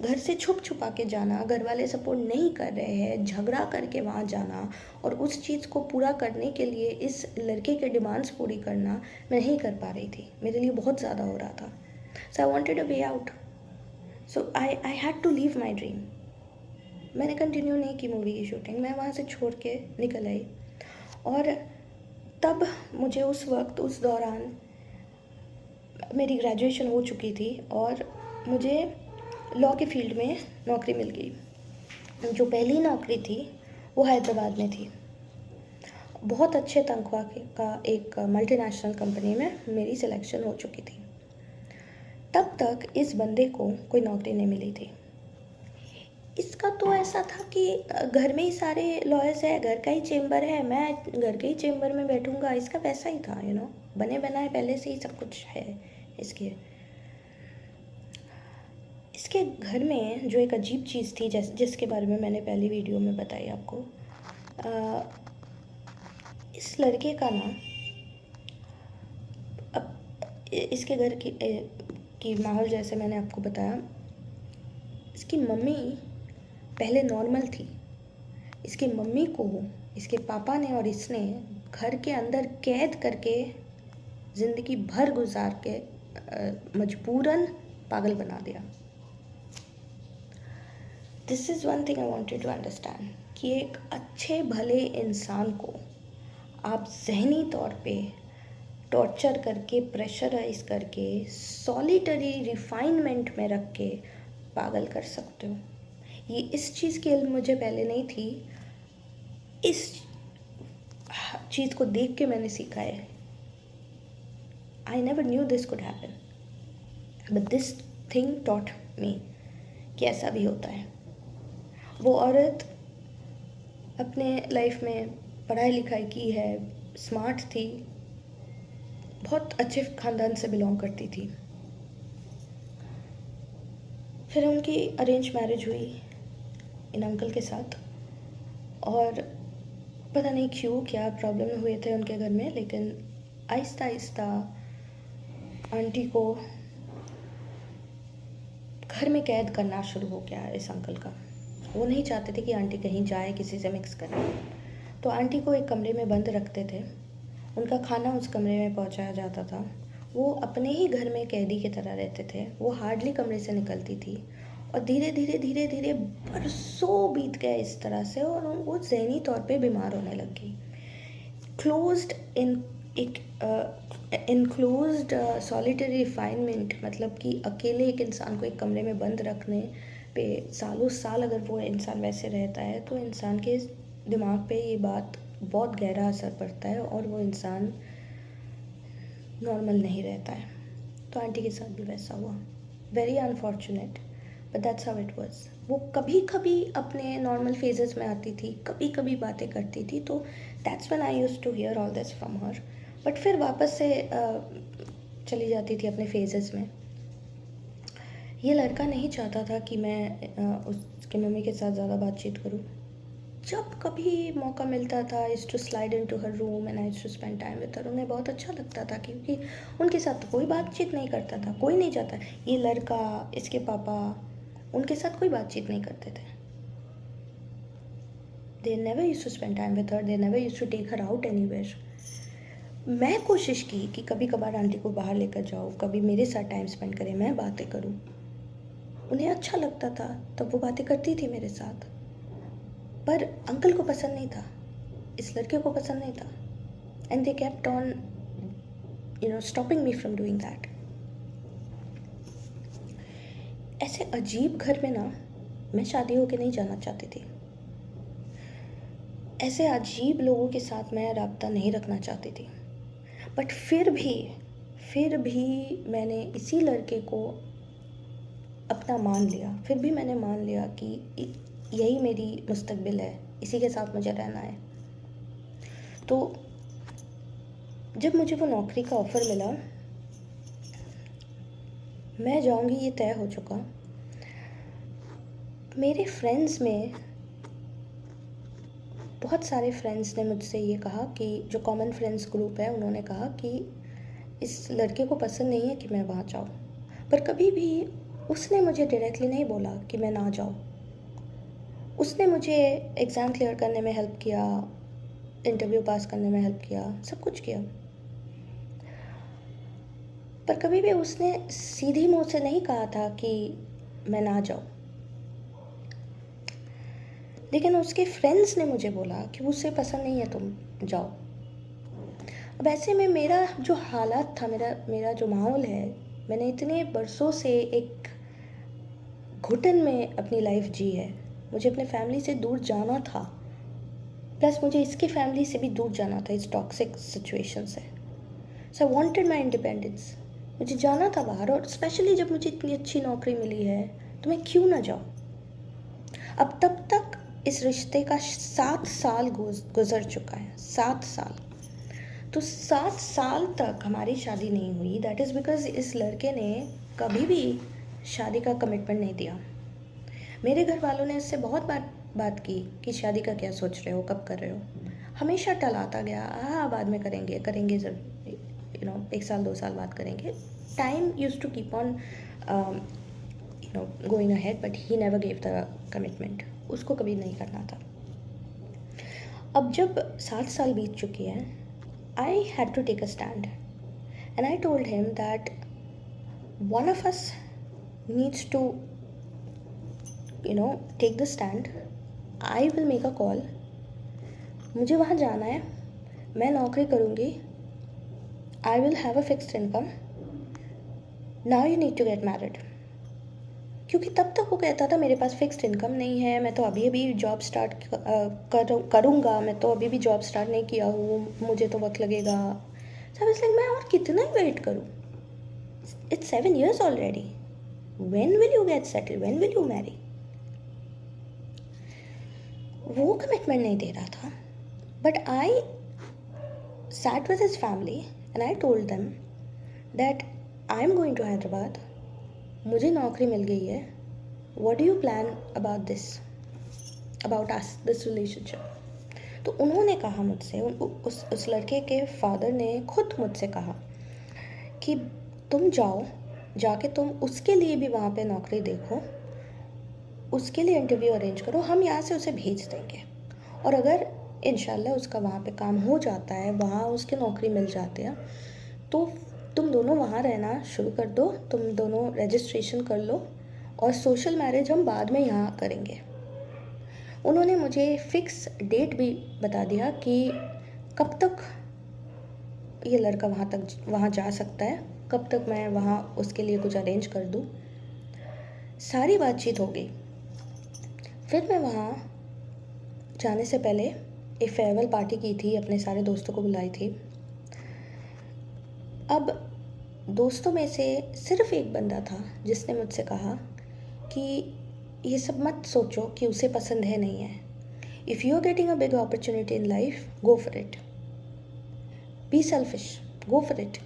घर से छुप छुपा के जाना, घर वाले सपोर्ट नहीं कर रहे हैं, झगड़ा करके वहाँ जाना और उस चीज़ को पूरा करने के लिए इस लड़के के डिमांड्स पूरी करना मैं नहीं कर पा रही थी। मेरे लिए बहुत ज़्यादा हो रहा था। So I wanted a way out. So I had to leave my dream. मैंने कंटिन्यू नहीं की मूवी की शूटिंग, मैं वहाँ से छोड़ के निकल आई। और तब मुझे उस दौरान मेरी ग्रेजुएशन हो चुकी थी और मुझे लॉ के फील्ड में नौकरी मिल गई। जो पहली नौकरी थी वो हैदराबाद में थी। बहुत अच्छे तनख्वाह का एक मल्टीनेशनल कंपनी में मेरी सिलेक्शन हो चुकी थी। तब तक इस बंदे को कोई नौकरी नहीं मिली थी। इसका तो ऐसा था कि घर में ही सारे लॉयर्स है, घर का ही चेम्बर है, मैं घर के ही चेम्बर में बैठूंगा, इसका वैसा ही था, बने बनाए पहले से ही सब कुछ है। इसके घर में जो एक अजीब चीज़ थी, जिसके बारे में मैंने पहली वीडियो में बताई आपको, इस लड़के का ना, अब इसके घर की माहौल जैसे मैंने आपको बताया, इसकी मम्मी पहले नॉर्मल थी। इसकी मम्मी को इसके पापा ने और इसने घर के अंदर कैद करके ज़िंदगी भर गुजार के मजबूरन पागल बना दिया। This is one thing I wanted to understand कि एक अच्छे भले इंसान को आप जहनी तौर पे टॉर्चर करके, प्रेशराइज करके, सॉलिटरी रिफाइनमेंट में रख के पागल कर सकते हो। ये इस चीज़ की इल्म मुझे पहले नहीं थी, इस चीज़ को देख के मैंने सीखा है। I never knew this could happen, but this thing taught me कि ऐसा भी होता है। वो औरत अपने लाइफ में पढ़ाई लिखाई की है, स्मार्ट थी, बहुत अच्छे ख़ानदान से बिलोंग करती थी। फिर उनकी अरेंज मैरिज हुई इन अंकल के साथ, और पता नहीं क्यों क्या प्रॉब्लम हुए थे उनके घर में, लेकिन आहिस्ता आहिस्ता आंटी को घर में कैद करना शुरू हो गया इस अंकल का। वो नहीं चाहते थे कि आंटी कहीं जाए, किसी से मिक्स करे, तो आंटी को एक कमरे में बंद रखते थे। उनका खाना उस कमरे में पहुंचाया जाता था। वो अपने ही घर में कैदी की तरह रहते थे। वो हार्डली कमरे से निकलती थी, और धीरे धीरे धीरे धीरे बरसों बीत गए इस तरह से, और वो ज़हनी तौर पे बीमार होने लग गई। क्लोज्ड इन एक इनक्लोज्ड सॉलिटरी रिफाइनमेंट, मतलब कि अकेले एक इंसान को एक कमरे में बंद रखने पे सालों साल अगर वो इंसान वैसे रहता है, तो इंसान के दिमाग पे ये बात बहुत गहरा असर पड़ता है, और वो इंसान नॉर्मल नहीं रहता है। तो आंटी के साथ भी वैसा हुआ। Very unfortunate, but that's how it was. वो कभी कभी अपने नॉर्मल फेजेस में आती थी, कभी कभी बातें करती थी, तो that's when I used to hear all this from her. But फिर वापस से चली जाती थी अपने फेजेस में। ये लड़का नहीं चाहता था कि मैं उसके मम्मी के साथ ज़्यादा बातचीत करूँ। जब कभी मौका मिलता था, is to slide into her room and I to spend time with her. उन्हें बहुत अच्छा लगता था, क्योंकि उनके साथ तो कोई बातचीत नहीं करता था, कोई नहीं चाहता। ये लड़का, इसके पापा, उनके साथ कोई बातचीत नहीं करते थे। They never used to spend time with her, they never used to take her out anywhere. मैं कोशिश की कि कभी कभार आंटी को बाहर लेकर जाऊँ, कभी मेरे साथ टाइम स्पेंड करें, मैं बातें करूँ। उन्हें अच्छा लगता था, तब वो बातें करती थी मेरे साथ। पर अंकल को पसंद नहीं था, इस लड़के को पसंद नहीं था, and they kept on stopping me from doing that. ऐसे अजीब घर में ना मैं शादी होके नहीं जाना चाहती थी। ऐसे अजीब लोगों के साथ मैं राब्ता नहीं रखना चाहती थी। बट फिर भी मैंने इसी लड़के को अपना मान लिया। फिर भी मैंने मान लिया कि यही मेरी मुस्तकबिल है, इसी के साथ मुझे रहना है। तो जब मुझे वो नौकरी का ऑफ़र मिला, मैं जाऊंगी ये तय हो चुका। मेरे फ्रेंड्स में बहुत सारे फ्रेंड्स ने मुझसे ये कहा कि जो कॉमन फ्रेंड्स ग्रुप है, उन्होंने कहा कि इस लड़के को पसंद नहीं है कि मैं वहाँ जाऊँ। पर कभी भी उसने मुझे डायरेक्टली नहीं बोला कि मैं ना जाऊँ। उसने मुझे एग्ज़ाम क्लियर करने में हेल्प किया, इंटरव्यू पास करने में हेल्प किया, सब कुछ किया। पर कभी भी उसने सीधी मुँह से नहीं कहा था कि मैं ना जाऊँ। लेकिन उसके फ्रेंड्स ने मुझे बोला कि उसे पसंद नहीं है, तुम जाओ। अब ऐसे में मेरा जो हालात था, मेरा जो माहौल है, मैंने इतने बरसों से एक घुटन में अपनी लाइफ जी है। मुझे अपने फैमिली से दूर जाना था, प्लस मुझे इसकी फैमिली से भी दूर जाना था इस टॉक्सिक सिचुएशन से। सो आई वांटेड माय इंडिपेंडेंस। मुझे जाना था बाहर, और स्पेशली जब मुझे इतनी अच्छी नौकरी मिली है तो मैं क्यों ना जाऊँ। अब तब तक इस रिश्ते का 7 साल गुजर चुका है, 7 साल। तो 7 साल तक हमारी शादी नहीं हुई। दैट इज़ बिकॉज इस लड़के ने कभी भी शादी का कमिटमेंट नहीं दिया। मेरे घर वालों ने इससे बहुत बात की कि शादी का क्या सोच रहे हो, कब कर रहे हो। हमेशा टलाता गया, हाँ बाद में करेंगे जब 1 साल 2 साल बाद करेंगे। Time used to keep on going ahead, but he never gave the commitment. उसको कभी नहीं करना था। अब जब 7 साल बीत चुके हैं, I had to take a stand. And I told him that one of us needs to, take the stand. I will make a call. मुझे वहाँ जाना है, मैं नौकरी करूँगी. I will have a fixed income. Now you need to get married. क्योंकि तब तक वो कहता था मेरे पास फिक्स्ड इनकम नहीं है, मैं तो अभी अभी जॉब स्टार्ट करूँगा, मैं तो अभी भी जॉब स्टार्ट नहीं किया हूँ, मुझे तो वक्त लगेगा. सब इसलिए मैं और कितना ही वेट करूँ. It's 7 years already. When will you get settled? When will you marry? वो कमिटमेंट नहीं दे रहा था. But I sat with his family and I told them that I am going to Hyderabad. मुझे नौकरी मिल गई है. What do you plan about this? About us, this relationship? तो उन्होंने कहा मुझसे, उस लड़के के फादर ने खुद मुझसे कहा कि तुम जाओ, जाके तुम उसके लिए भी वहाँ पे नौकरी देखो, उसके लिए इंटरव्यू अरेंज करो, हम यहाँ से उसे भेज देंगे. और अगर इंशाल्लाह उसका वहाँ पे काम हो जाता है, वहाँ उसके नौकरी मिल जाते हैं, तो तुम दोनों वहाँ रहना शुरू कर दो, तुम दोनों रजिस्ट्रेशन कर लो और सोशल मैरिज हम बाद में यहाँ करेंगे. उन्होंने मुझे फिक्स डेट भी बता दिया कि कब तक ये लड़का वहाँ जा सकता है, कब तक मैं वहाँ उसके लिए कुछ अरेंज कर दूँ. सारी बातचीत हो गई. फिर मैं वहाँ जाने से पहले एक फेयरवेल पार्टी की थी, अपने सारे दोस्तों को बुलाई थी. अब दोस्तों में से सिर्फ एक बंदा था जिसने मुझसे कहा कि ये सब मत सोचो कि उसे पसंद है नहीं है. If you are getting a big opportunity in life, go for it. Be selfish, go for it.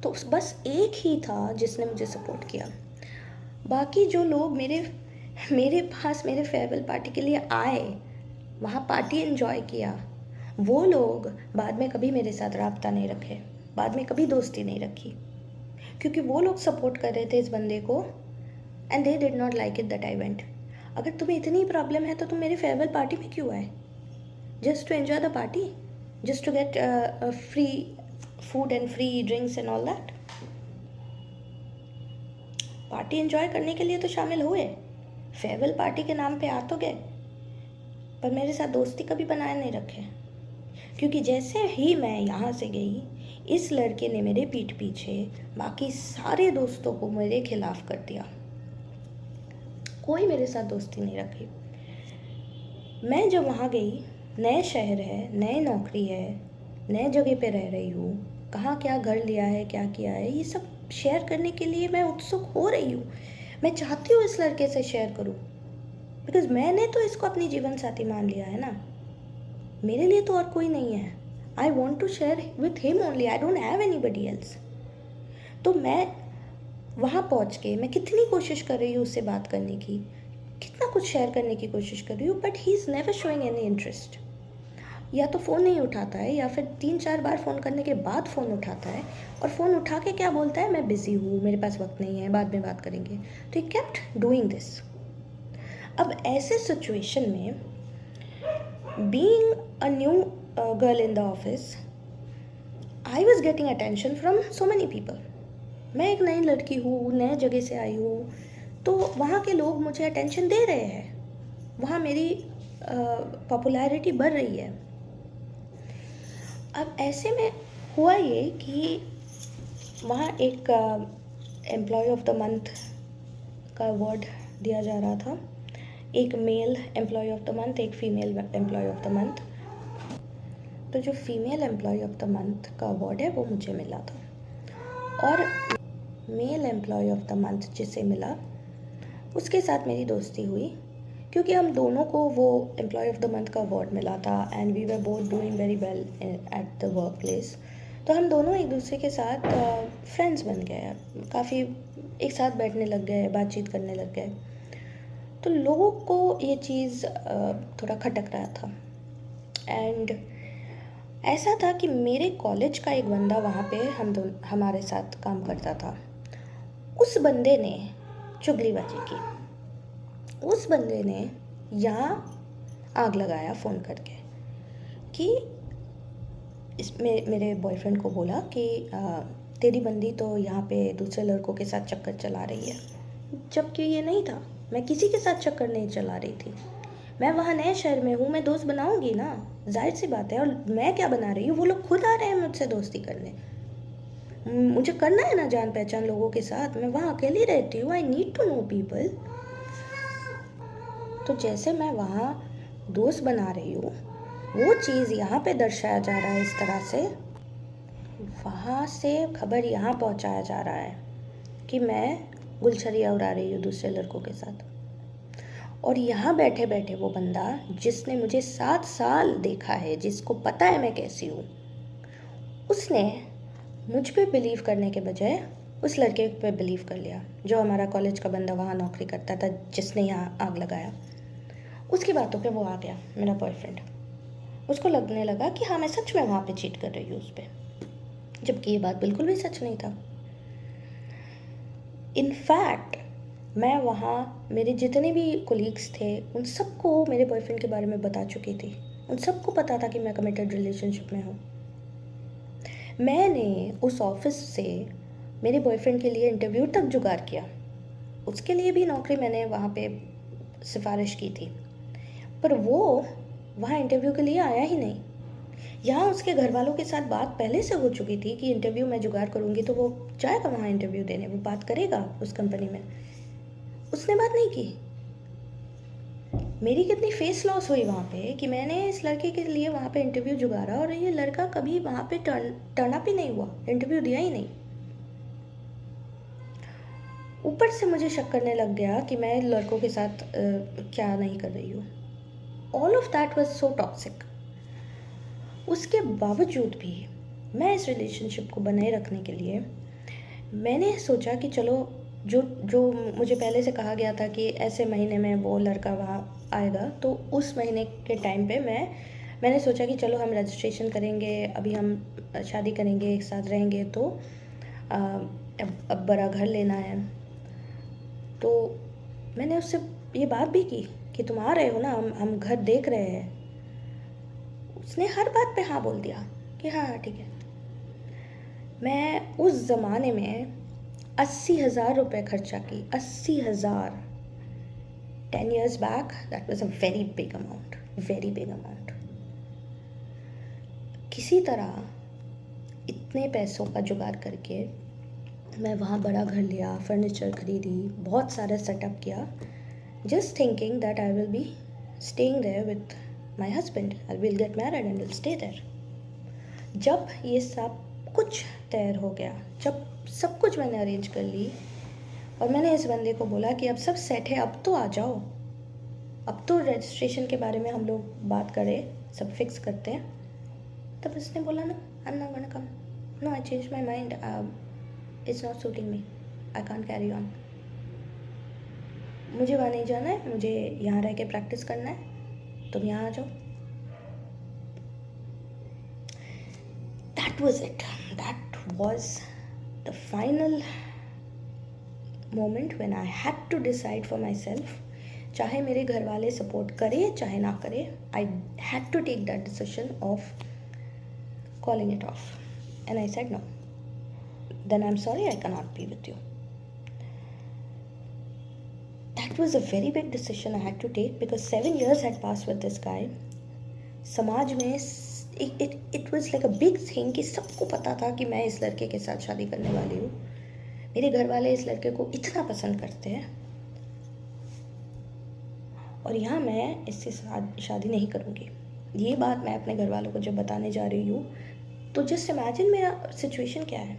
तो बस एक ही था जिसने मुझे सपोर्ट किया. बाकी जो लोग मेरे पास मेरे फेयरवेल पार्टी के लिए आए, वहाँ पार्टी एंजॉय किया, वो लोग बाद में कभी मेरे साथ राब्ता नहीं रखे, बाद में कभी दोस्ती नहीं रखी, क्योंकि वो लोग सपोर्ट कर रहे थे इस बंदे को. And they did not like it that I went. अगर तुम्हें इतनी प्रॉब्लम है तो तुम मेरे फेयरवेल पार्टी में क्यों आए? Just to enjoy the party, just to get free food and free drinks and all that. Party enjoy करने के लिए तो शामिल हुए, फेयरवेल पार्टी के नाम पे आ तो गए, पर मेरे साथ दोस्ती कभी बनाए नहीं रखे. क्योंकि जैसे ही मैं यहाँ से गई, इस लड़के ने मेरे पीठ पीछे बाकी सारे दोस्तों को मेरे खिलाफ कर दिया. कोई मेरे साथ दोस्ती नहीं रखी. मैं जब वहाँ गई, नए शहर है, नए नौकरी है, नए जगह पे रह रही हूँ, कहाँ क्या घर लिया है, क्या किया है, ये सब शेयर करने के लिए मैं उत्सुक हो रही हूँ. मैं चाहती हूँ इस लड़के से शेयर करूँ, बिकॉज मैंने तो इसको अपनी जीवन साथी मान लिया है ना. मेरे लिए तो और कोई नहीं है. I want to share with him only. I don't have anybody else. तो मैं वहाँ पहुँच के मैं कितनी कोशिश कर रही हूँ उससे बात करने की, कितना कुछ शेयर करने की कोशिश कर रही हूँ, but he is never showing any interest. या तो फ़ोन नहीं उठाता है, या फिर 3-4 बार फ़ोन करने के बाद फ़ोन उठाता है, और फ़ोन उठा के क्या बोलता है, मैं बिज़ी हूँ, मेरे पास वक्त नहीं है, बाद में बात करेंगे. तो ही केप्ट डूइंग दिस. अब ऐसे सिचुएशन में, being a new girl in the office, I was getting attention from so many people. मैं एक नई लड़की हूँ, नए जगह से आई हूँ, तो वहाँ के लोग मुझे अटेंशन दे रहे हैं, वहाँ मेरी पॉपुलैरिटी बढ़ रही है. अब ऐसे में हुआ ये कि वहाँ एक एम्प्लॉय ऑफ द मंथ का अवार्ड दिया जा रहा था. एक male employee of the month, एक female employee of the month. तो जो female employee of the month का अवार्ड है वो मुझे मिला था, और male employee of the month जिसे मिला उसके साथ मेरी दोस्ती हुई, क्योंकि हम दोनों को वो एम्प्लॉय ऑफ द मंथ का अवार्ड मिला था and we were both doing very well at the work place. तो हम दोनों एक दूसरे के साथ फ्रेंड्स बन गए, काफ़ी एक साथ बैठने लग गए, बातचीत करने लग गए. तो लोगों को ये चीज़ थोड़ा खटक रहा था. एंड ऐसा था कि मेरे कॉलेज का एक बंदा वहाँ पे हमारे साथ काम करता था. उस बंदे ने चुगलीबाजी की. उस बंदे ने यहाँ आग लगाया फ़ोन करके कि मेरे बॉयफ्रेंड को बोला कि तेरी बंदी तो यहाँ पे दूसरे लड़कों के साथ चक्कर चला रही है, जबकि ये नहीं था। मैं किसी के साथ चक्कर नहीं चला रही थी। मैं वहाँ नए शहर में हूँ, मैं दोस्त बनाऊँगी ना, जाहिर सी बात है। और मैं क्या बना रही हूँ, वो लोग खुद आ रहे हैं मुझसे दोस्ती करने। मुझे करना है ना जान पहचान लोगों के साथ। मैं वहाँ अकेली रहती हूँ, I need to know people. तो जैसे मैं वहाँ दोस्त बना रही हूँ, वो चीज़ यहाँ पे दर्शाया जा रहा है इस तरह से, वहाँ से खबर यहाँ पहुँचाया जा रहा है कि मैं गुलछरिया उड़ा रही हूँ दूसरे लड़कों के साथ। और यहाँ बैठे बैठे वो बंदा जिसने मुझे 7 साल देखा है, जिसको पता है मैं कैसी हूँ, उसने मुझ पे बिलीव करने के बजाय उस लड़के पे बिलीव कर लिया, जो हमारा कॉलेज का बंदा वहाँ नौकरी करता था, जिसने यहाँ आग लगाया। उसकी बातों पे वो आ गया, मेरा बॉयफ्रेंड। उसको लगने लगा कि हाँ मैं सच में वहाँ पे चीट कर रही हूँ उस पर, जबकि ये बात बिल्कुल भी सच नहीं था। इनफैक्ट मैं वहाँ, मेरे जितने भी कोलीग्स थे उन सबको मेरे बॉयफ्रेंड के बारे में बता चुकी थी। उन सबको पता था कि मैं कमिटेड रिलेशनशिप में हूँ। मैंने उस ऑफिस से मेरे बॉयफ्रेंड के लिए इंटरव्यू तक जुगाड़ किया। उसके लिए भी नौकरी मैंने वहाँ पे सिफारिश की थी, पर वो वहाँ इंटरव्यू के लिए आया ही नहीं। यहाँ उसके घर वालों के साथ बात पहले से हो चुकी थी कि इंटरव्यू मैं जुगाड़ करूँगी तो वो जाएगा वहाँ इंटरव्यू देने, वो बात करेगा उस कंपनी में। उसने बात नहीं की। मेरी कितनी फेस लॉस हुई वहाँ पे कि मैंने इस लड़के के लिए वहाँ पे इंटरव्यू जुगाड़ा और ये लड़का कभी वहाँ पे टर्न अप ही नहीं हुआ, इंटरव्यू दिया ही नहीं। ऊपर से मुझे शक करने लग गया कि मैं लड़कों के साथ क्या नहीं कर रही हूँ। All of that was so toxic. उसके बावजूद भी मैं इस रिलेशनशिप को बनाए रखने के लिए मैंने सोचा कि चलो, जो मुझे पहले से कहा गया था कि ऐसे महीने में वो लड़का वहाँ आएगा, तो उस महीने के टाइम पे मैंने सोचा कि चलो हम रजिस्ट्रेशन करेंगे, अभी हम शादी करेंगे, एक साथ रहेंगे, तो अब बड़ा घर लेना है। तो मैंने उससे ये बात भी की कि तुम आ रहे हो ना, हम घर देख रहे हैं। उसने हर बात पे हाँ बोल दिया कि हाँ ठीक है। मैं उस ज़माने में 80,000 रुपये खर्चा की, 80,000। 10 years back, that was a very big amount, very big amount. किसी तरह इतने पैसों का जुगाड़ करके मैं वहाँ बड़ा घर लिया, फर्नीचर खरीदी, बहुत सारा सेटअप किया, just thinking that I will be staying there with my husband. I will get married and will stay there. जब ये सब कुछ तैयार हो गया, जब सब कुछ मैंने अरेंज कर ली और मैंने इस बंदे को बोला कि अब सब सेट है, अब तो आ जाओ, अब तो रजिस्ट्रेशन के बारे में हम लोग बात करें, सब फिक्स करते हैं, तब उसने बोला ना, I am not gonna come, no I change my mind, it's not suiting me, I can't carry on, मुझे वहाँ नहीं जाना है, मुझे यहाँ रह के प्रैक्टिस करना है, तुम यहाँ आ जाओ। That was it. That was the final moment when I had to decide for myself. चाहे मेरे घर वाले सपोर्ट करें चाहे ना करें, I had to take that decision of calling it off. And I said no. Then I'm sorry, I cannot be with you. That was a very big decision I had to take because 7 years had passed with this guy. समाज में it was like a big thing कि सबको पता था कि मैं इस लड़के के साथ शादी करने वाली हूँ। मेरे घर वाले इस लड़के को इतना पसंद करते हैं और यहाँ मैं इससे शादी नहीं करूँगी। ये बात मैं अपने घर वालों को जब बताने जा रही हूँ तो जस्ट इमेजिन मेरा सिचुएशन क्या है।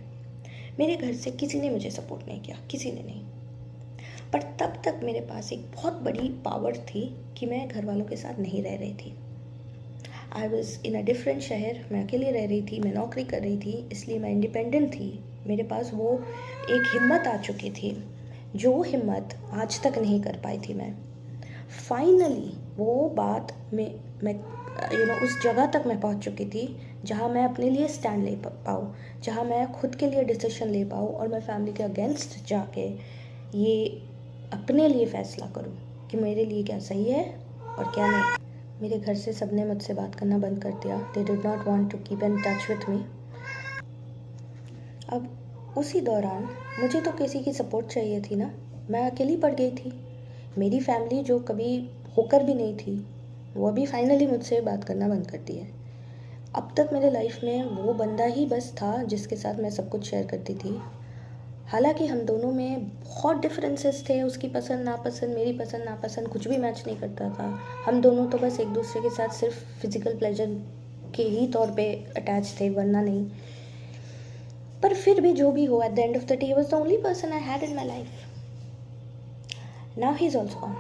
मेरे घर से किसी ने मुझे सपोर्ट नहीं किया, किसी ने नहीं, पर तब तक मेरे पास एक बहुत बड़ी पावर थी कि मैं घर वालों के साथ नहीं रह रही थी। I was in a different शहर, मैं अकेली रह रही थी, मैं नौकरी कर रही थी, इसलिए मैं इंडिपेंडेंट थी। मेरे पास वो एक हिम्मत आ चुकी थी जो हिम्मत आज तक नहीं कर पाई थी मैं। फाइनली वो बात मैं उस जगह तक मैं पहुंच चुकी थी जहां मैं अपने लिए स्टैंड ले पाऊँ, जहां मैं खुद के लिए डिसीजन ले पाऊँ और मैं फैमिली के अगेंस्ट जाके ये अपने लिए फ़ैसला करूँ कि मेरे लिए क्या सही है और क्या नहीं। मेरे घर से सबने मुझसे बात करना बंद कर दिया। They did not want to keep in touch with me. अब उसी दौरान मुझे तो किसी की सपोर्ट चाहिए थी ना, मैं अकेली पड़ गई थी। मेरी फैमिली जो कभी होकर भी नहीं थी, वो अभी फाइनली मुझसे बात करना बंद कर दी है। अब तक मेरे लाइफ में वो बंदा ही बस था जिसके साथ मैं सब कुछ शेयर करती थी। हालांकि हम दोनों में बहुत डिफरेंसेस थे, उसकी पसंद नापसंद, मेरी पसंद नापसंद कुछ भी मैच नहीं करता था। हम दोनों तो बस एक दूसरे के साथ सिर्फ फिजिकल प्लेजर के ही तौर पे अटैच थे, वरना नहीं। पर फिर भी जो भी हो, at the end of the day he was the only person I had in my life. Now he is also gone.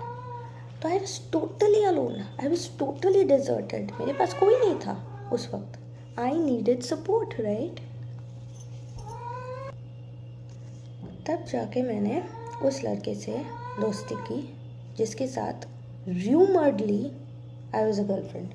तो I was totally alone, I was totally deserted. मेरे पास कोई नहीं था उस वक्त। I needed support, right. तब जाके मैंने उस लड़के से दोस्ती की जिसके साथ रूमर्डली आई वॉज अ गर्लफ्रेंड।